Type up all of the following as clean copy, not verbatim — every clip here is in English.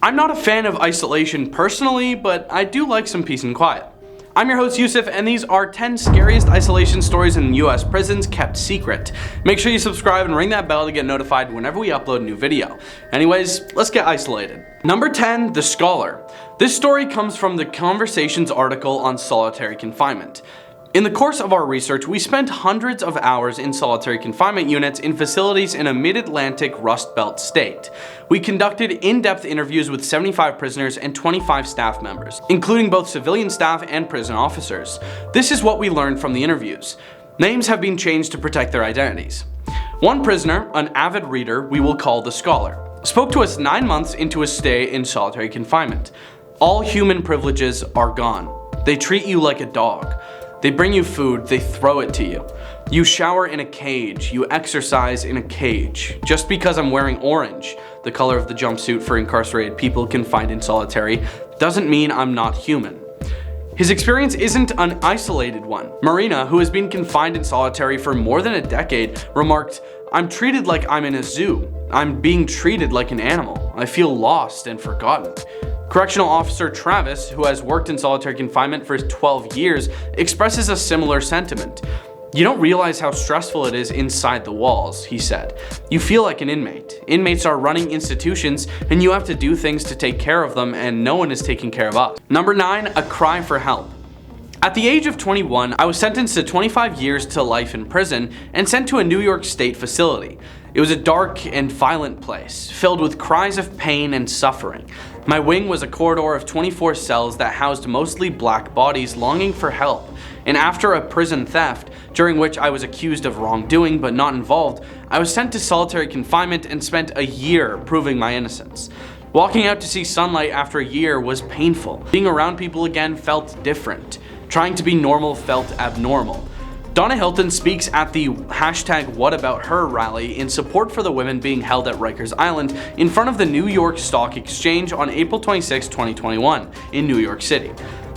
I'm not a fan of isolation personally, but I do like some peace and quiet. I'm your host Yusuf, and these are 10 scariest isolation stories in US prisons kept secret. Make sure you subscribe and ring that bell to get notified whenever we upload a new video. Anyways, let's get isolated. Number 10, The Scholar. This story comes from the Conversations article on solitary confinement. In the course of our research, we spent hundreds of hours in solitary confinement units in facilities in a mid-Atlantic Rust Belt state. We conducted in-depth interviews with 75 prisoners and 25 staff members, including both civilian staff and prison officers. This is what we learned from the interviews. Names have been changed to protect their identities. One prisoner, an avid reader we will call the Scholar, spoke to us 9 months into his stay in solitary confinement. All human privileges are gone. They treat you like a dog. They bring you food, they throw it to you. You shower in a cage, you exercise in a cage. Just because I'm wearing orange, the color of the jumpsuit for incarcerated people confined in solitary, doesn't mean I'm not human. His experience isn't an isolated one. Marina, who has been confined in solitary for more than a decade, remarked, "I'm treated like I'm in a zoo. I'm being treated like an animal. I feel lost and forgotten." Correctional Officer Travis, who has worked in solitary confinement for 12 years, expresses a similar sentiment. "You don't realize how stressful it is inside the walls," he said. "You feel like an inmate. Inmates are running institutions and you have to do things to take care of them, and no one is taking care of us." Number 9, A Cry for Help. At the age of 21, I was sentenced to 25 years to life in prison and sent to a New York State facility. It was a dark and violent place, filled with cries of pain and suffering. My wing was a corridor of 24 cells that housed mostly black bodies longing for help. And after a prison theft, during which I was accused of wrongdoing but not involved, I was sent to solitary confinement and spent a year proving my innocence. Walking out to see sunlight after a year was painful. Being around people again felt different. Trying to be normal felt abnormal. Donna Hilton speaks at the #WhatAboutHer rally in support for the women being held at Rikers Island in front of the New York Stock Exchange on April 26, 2021 in New York City.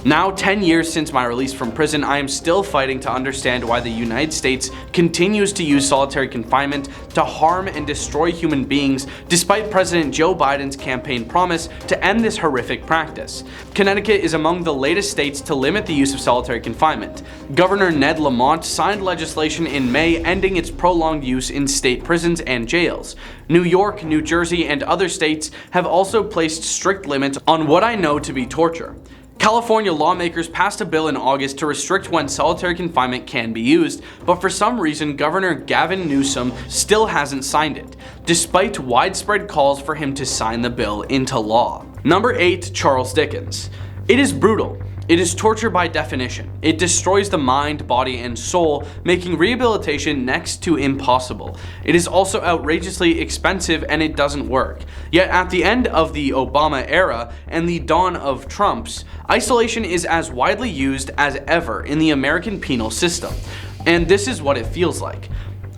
Now 10 years since my release from prison, I am still fighting to understand why the United States continues to use solitary confinement to harm and destroy human beings despite President Joe Biden's campaign promise to end this horrific practice. Connecticut is among the latest states to limit the use of solitary confinement. Governor Ned Lamont signed legislation in May ending its prolonged use in state prisons and jails. New York, New Jersey, and other states have also placed strict limits on what I know to be torture. California lawmakers passed a bill in August to restrict when solitary confinement can be used, but for some reason Governor Gavin Newsom still hasn't signed it, despite widespread calls for him to sign the bill into law. Number 8, Charles Dickens. It is brutal. It is torture by definition. It destroys the mind, body, and soul, making rehabilitation next to impossible. It is also outrageously expensive and it doesn't work. Yet at the end of the Obama era and the dawn of Trump's, isolation is as widely used as ever in the American penal system. And this is what it feels like.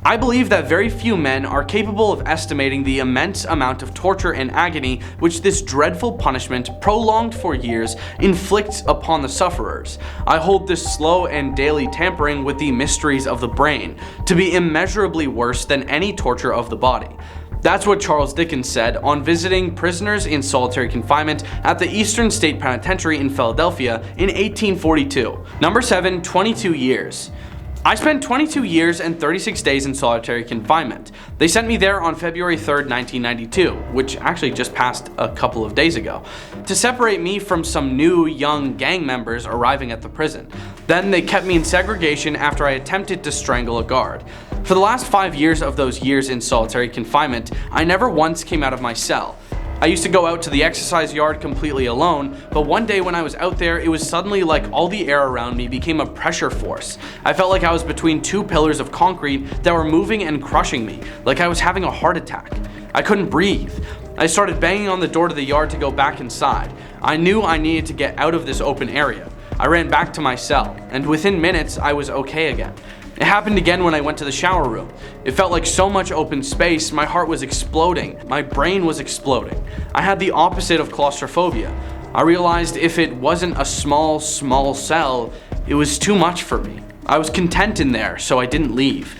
I believe that very few men are capable of estimating the immense amount of torture and agony which this dreadful punishment, prolonged for years, inflicts upon the sufferers. I hold this slow and daily tampering with the mysteries of the brain to be immeasurably worse than any torture of the body. That's what Charles Dickens said on visiting prisoners in solitary confinement at the Eastern State Penitentiary in Philadelphia in 1842. Number 7, 22 years. I spent 22 years and 36 days in solitary confinement. They sent me there on February 3rd, 1992, which actually just passed a couple of days ago, to separate me from some new young gang members arriving at the prison. Then they kept me in segregation after I attempted to strangle a guard. For the last 5 years of those years in solitary confinement, I never once came out of my cell. I used to go out to the exercise yard completely alone, but one day when I was out there, it was suddenly like all the air around me became a pressure force. I felt like I was between two pillars of concrete that were moving and crushing me, like I was having a heart attack. I couldn't breathe. I started banging on the door to the yard to go back inside. I knew I needed to get out of this open area. I ran back to my cell, and within minutes, I was okay again. It happened again when I went to the shower room. It felt like so much open space, my heart was exploding, my brain was exploding. I had the opposite of claustrophobia. I realized if it wasn't a small cell, it was too much for me. I was content in there, so I didn't leave.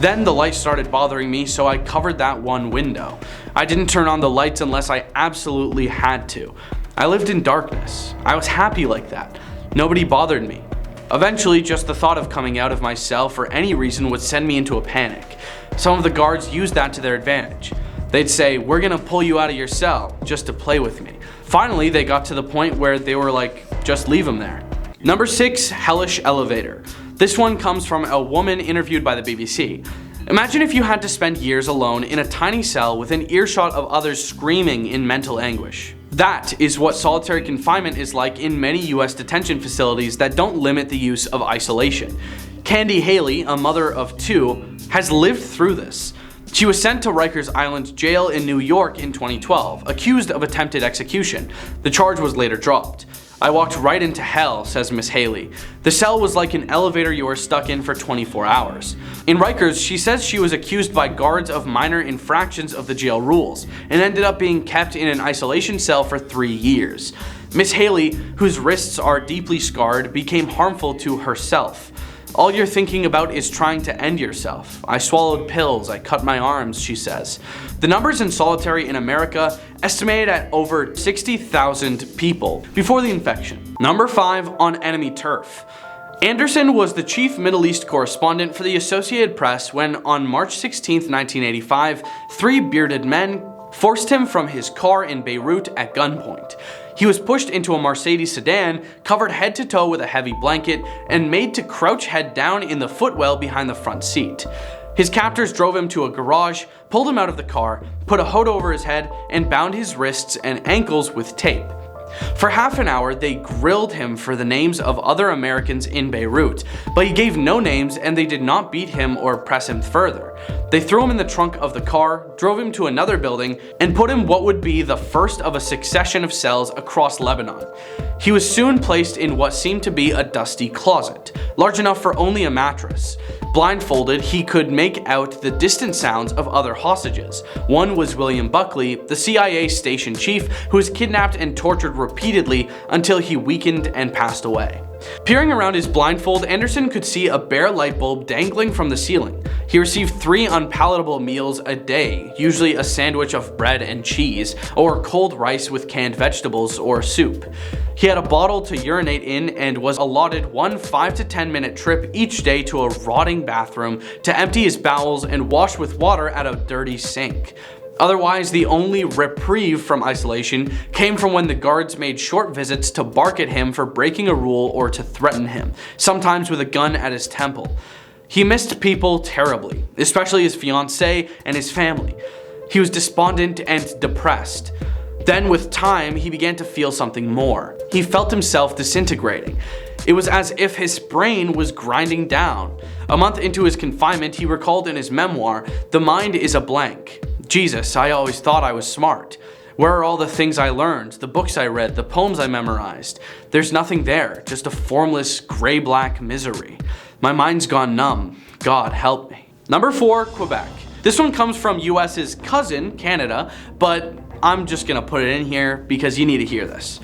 Then the light started bothering me, so I covered that one window. I didn't turn on the lights unless I absolutely had to. I lived in darkness. I was happy like that. Nobody bothered me. Eventually, just the thought of coming out of my cell for any reason would send me into a panic. Some of the guards used that to their advantage. They'd say, "We're gonna pull you out of your cell," just to play with me. Finally, they got to the point where they were like, just leave him there. Number 6, Hellish Elevator. This one comes from a woman interviewed by the BBC. Imagine if you had to spend years alone in a tiny cell with an earshot of others screaming in mental anguish. That is what solitary confinement is like in many US detention facilities that don't limit the use of isolation. Candy Haley, a mother of 2, has lived through this. She was sent to Rikers Island Jail in New York in 2012, accused of attempted execution. The charge was later dropped. "I walked right into hell," says Miss Haley. "The cell was like an elevator you were stuck in for 24 hours. In Rikers, she says she was accused by guards of minor infractions of the jail rules, and ended up being kept in an isolation cell for 3 years. Miss Haley, whose wrists are deeply scarred, became harmful to herself. All you're thinking about is trying to end yourself. I swallowed pills, I cut my arms," she says. The numbers in solitary in America estimated at over 60,000 people before the infection. Number 5, on enemy turf. Anderson was the chief Middle East correspondent for the Associated Press when, on March 16, 1985, 3 bearded men forced him from his car in Beirut at gunpoint. He was pushed into a Mercedes sedan, covered head to toe with a heavy blanket, and made to crouch head down in the footwell behind the front seat. His captors drove him to a garage, pulled him out of the car, put a hood over his head, and bound his wrists and ankles with tape. For half an hour, they grilled him for the names of other Americans in Beirut, but he gave no names and they did not beat him or press him further. They threw him in the trunk of the car, drove him to another building, and put him what would be the first of a succession of cells across Lebanon. He was soon placed in what seemed to be a dusty closet, large enough for only a mattress. Blindfolded, he could make out the distant sounds of other hostages. One was William Buckley, the CIA station chief, who was kidnapped and tortured repeatedly until he weakened and passed away. Peering around his blindfold, Anderson could see a bare light bulb dangling from the ceiling. He received 3 unpalatable meals a day, usually a sandwich of bread and cheese, or cold rice with canned vegetables or soup. He had a bottle to urinate in and was allotted one 5 to 10 minute trip each day to a rotting bathroom to empty his bowels and wash with water at a dirty sink. Otherwise, the only reprieve from isolation came from when the guards made short visits to bark at him for breaking a rule or to threaten him, sometimes with a gun at his temple. He missed people terribly, especially his fiancée and his family. He was despondent and depressed. Then with time, he began to feel something more. He felt himself disintegrating. It was as if his brain was grinding down. A month into his confinement, he recalled in his memoir, "The mind is a blank. Jesus, I always thought I was smart. Where are all the things I learned, the books I read, the poems I memorized? There's nothing there, just a formless, gray-black misery. My mind's gone numb. God help me." Number 4, Quebec. This one comes from US's cousin, Canada, but I'm just gonna put it in here because you need to hear this.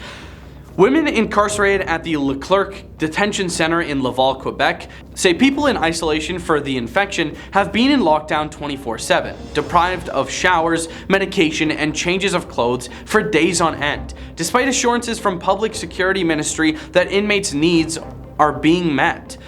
Women incarcerated at the Leclerc Detention Center in Laval, Quebec, say people in isolation for the infection have been in lockdown 24/7, deprived of showers, medication, and changes of clothes for days on end, despite assurances from Public Security Ministry that inmates' needs are being met.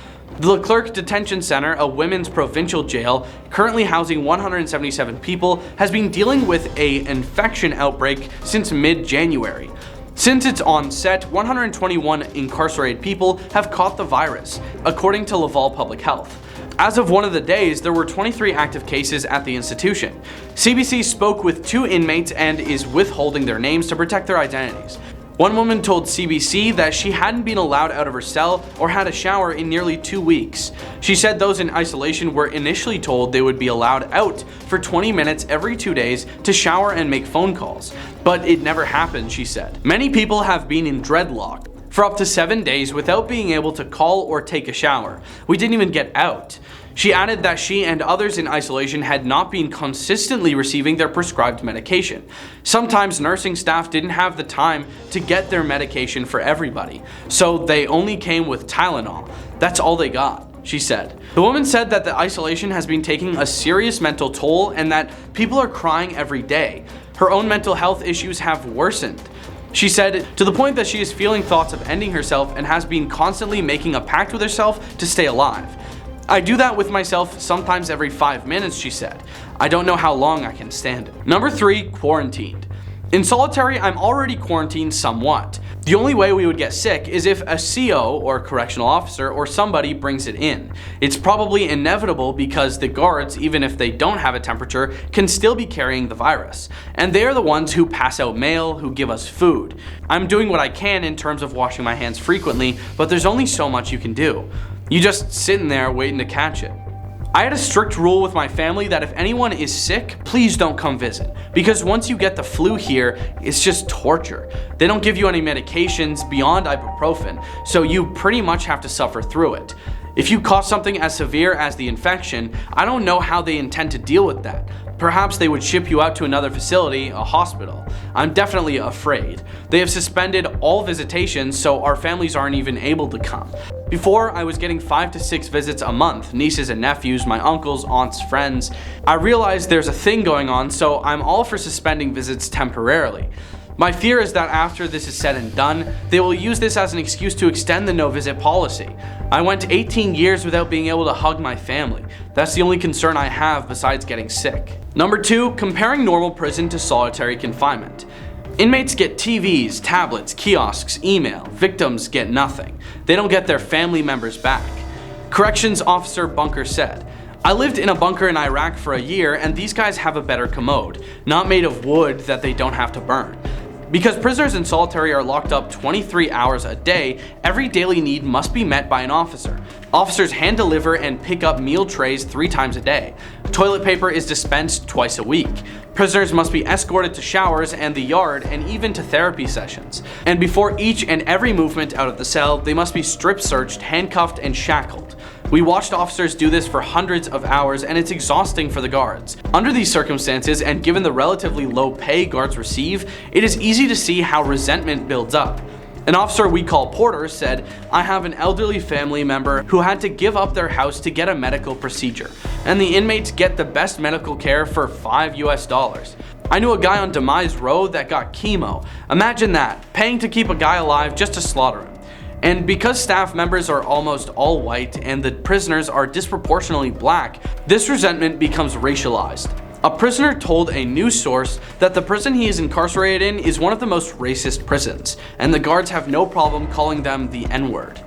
The Leclerc Detention Center, a women's provincial jail currently housing 177 people, has been dealing with an infection outbreak since mid-January. Since its onset, 121 incarcerated people have caught the virus, according to Laval Public Health. As of one of the days, there were 23 active cases at the institution. CBC spoke with 2 inmates and is withholding their names to protect their identities. One woman told CBC that she hadn't been allowed out of her cell or had a shower in nearly 2 weeks. She said those in isolation were initially told they would be allowed out for 20 minutes every 2 days to shower and make phone calls. But it never happened, she said. Many people have been in dreadlock for up to 7 days without being able to call or take a shower. We didn't even get out. She added that she and others in isolation had not been consistently receiving their prescribed medication. Sometimes nursing staff didn't have the time to get their medication for everybody, so they only came with Tylenol. That's all they got. she said. The woman said that the isolation has been taking a serious mental toll and that people are crying every day. Her own mental health issues have worsened. She said, to the point that she is feeling thoughts of ending herself and has been constantly making a pact with herself to stay alive. I do that with myself sometimes every 5 minutes, she said. I don't know how long I can stand it. Number 3, quarantined. In solitary, I'm already quarantined somewhat. The only way we would get sick is if a CO, or correctional officer, or somebody brings it in. It's probably inevitable because the guards, even if they don't have a temperature, can still be carrying the virus. And they are the ones who pass out mail, who give us food. I'm doing what I can in terms of washing my hands frequently, but there's only so much you can do. You just sitting there waiting to catch it. I had a strict rule with my family that if anyone is sick, please don't come visit. Because once you get the flu here, it's just torture. They don't give you any medications beyond ibuprofen, so you pretty much have to suffer through it. If you caught something as severe as the infection, I don't know how they intend to deal with that. Perhaps they would ship you out to another facility, a hospital. I'm definitely afraid. They have suspended all visitations, so our families aren't even able to come. Before, I was getting 5 to 6 visits a month, nieces and nephews, my uncles, aunts, friends. I realized there's a thing going on, so I'm all for suspending visits temporarily. My fear is that after this is said and done, they will use this as an excuse to extend the no-visit policy. I went 18 years without being able to hug my family. That's the only concern I have besides getting sick. Number 2, comparing normal prison to solitary confinement. Inmates get TVs, tablets, kiosks, email. Victims get nothing. They don't get their family members back. Corrections Officer Bunker said, I lived in a bunker in Iraq for a year and these guys have a better commode, not made of wood that they don't have to burn. Because prisoners in solitary are locked up 23 hours a day, every daily need must be met by an officer. Officers hand deliver and pick up meal trays 3 times a day. Toilet paper is dispensed twice a week. Prisoners must be escorted to showers and the yard and even to therapy sessions. And before each and every movement out of the cell, they must be strip searched, handcuffed, and shackled. We watched officers do this for hundreds of hours and it's exhausting for the guards. Under these circumstances and given the relatively low pay guards receive, it is easy to see how resentment builds up. An officer we call Porter said, I have an elderly family member who had to give up their house to get a medical procedure, and the inmates get the best medical care for $5 US. I knew a guy on Demise Road that got chemo. Imagine that, paying to keep a guy alive just to slaughter him. And because staff members are almost all white and the prisoners are disproportionately black, this resentment becomes racialized. A prisoner told a news source that the prison he is incarcerated in is one of the most racist prisons, and the guards have no problem calling them the N-word.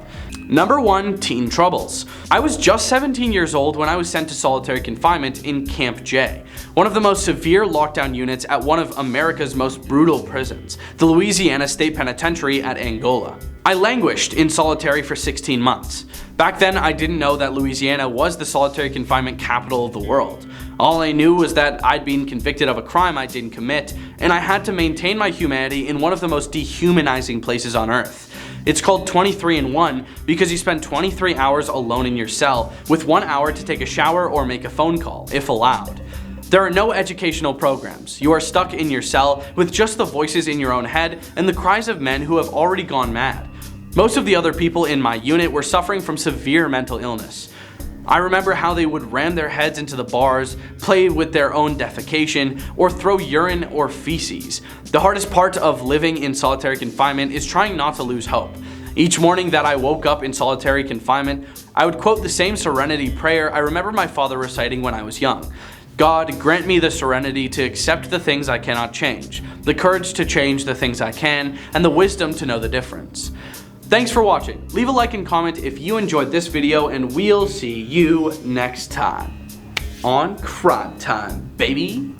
Number 1, teen troubles. I was just 17 years old when I was sent to solitary confinement in Camp J, one of the most severe lockdown units at one of America's most brutal prisons, the Louisiana State Penitentiary at Angola. I languished in solitary for 16 months. Back then, I didn't know that Louisiana was the solitary confinement capital of the world. All I knew was that I'd been convicted of a crime I didn't commit, and I had to maintain my humanity in one of the most dehumanizing places on earth. It's called 23-in-1 because you spend 23 hours alone in your cell, with 1 hour to take a shower or make a phone call, if allowed. There are no educational programs. You are stuck in your cell with just the voices in your own head and the cries of men who have already gone mad. Most of the other people in my unit were suffering from severe mental illness. I remember how they would ram their heads into the bars, play with their own defecation, or throw urine or feces. The hardest part of living in solitary confinement is trying not to lose hope. Each morning that I woke up in solitary confinement, I would quote the same serenity prayer I remember my father reciting when I was young. God, grant me the serenity to accept the things I cannot change, the courage to change the things I can, and the wisdom to know the difference. Thanks for watching. Leave a like and comment if you enjoyed this video, and we'll see you next time on Crime Time, baby.